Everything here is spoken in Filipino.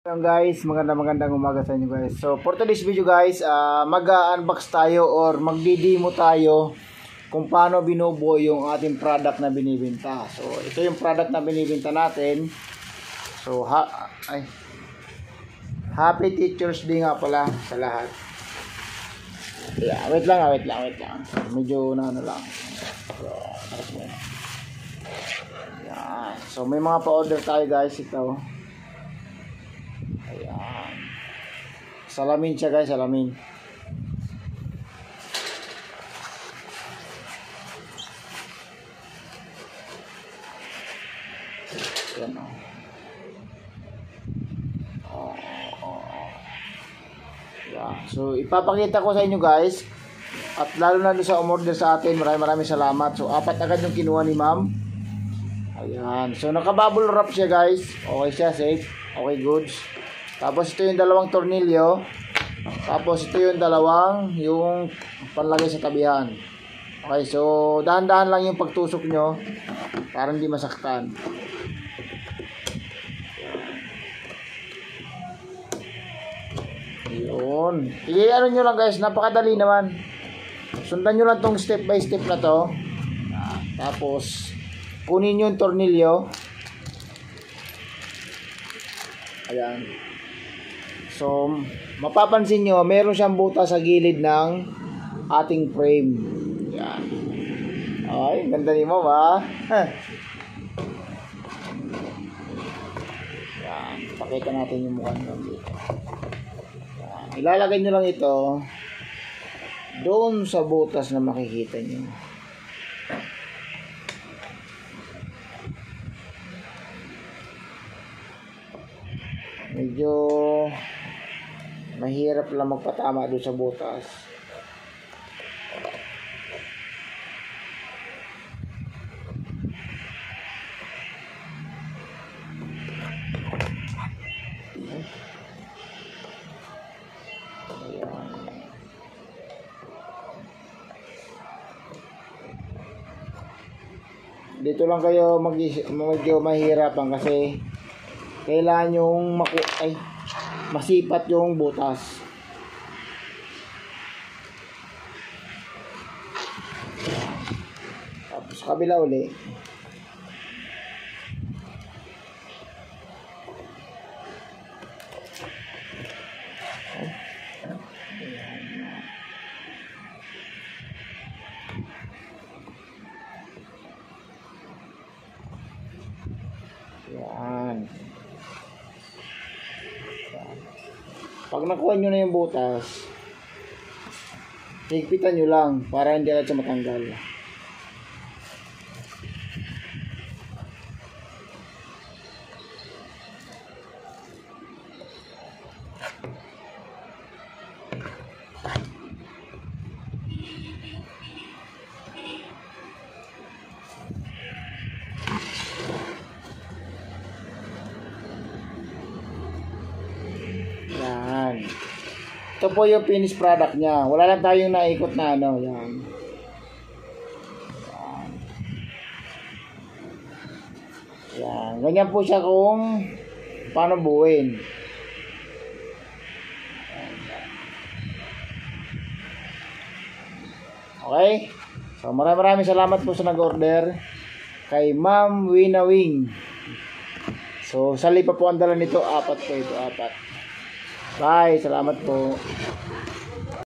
Ayun guys, magandang umaga sa inyo guys. So for today's video guys, mag-unbox tayo or magdi-demo tayo kung paano binubuo yung ating product na binibenta. So ito yung product na binibenta natin. So Happy Teachers Day nga pala sa lahat. Yeah, wait lang. Medyo ano lang. So may mga pa-order tayo guys ito. Ayan. Salamin siya guys, salamin. Ayan o. Ayan. So ipapakita ko sa inyo guys. At lalo na doon sa umorder sa atin, maraming salamat. So 4 agad yung kinuha ni ma'am. Ayan. So naka-bubble wrap siya guys. Okay siya, safe. Okay, goods. Tapos ito yung dalawang tornilyo. Tapos ito yung yung panlagay sa tabihan. Okay, so dahan-dahan lang yung pagtusok nyo para hindi masaktan. Yun. I-ano nyo lang guys, napakadali naman. Sundan nyo lang tong step by step na to. Tapos kunin nyo yung tornilyo. Ayan. So, mapapansin nyo, meron siyang butas sa gilid ng ating frame. Yan. Ay, ganda ni mo ba? Yan. Pakita natin yung mukha nyo dito. Yan. Ilalagay nyo lang ito doon sa butas na makikita nyo. Medyo mahirap lang magpatama doon sa butas. Dito lang kayo medyo mahirapan kasi kailangan yung masipat yung butas. Tapos kabila uli. Yan. Pag nakuha nyo na yung butas, higpitan nyo lang para hindi agad siya matanggal. Ito po yung finished product niya. Wala lang tayong naikot na ano. Yan. Yan. Ganyan po siya kung paano buuin. Okay? So maraming salamat po sa nag-order kay Ma'am Wina Wing. So sali pa po ang dala nito. 4 po ito. 4. Bye. Salamat po.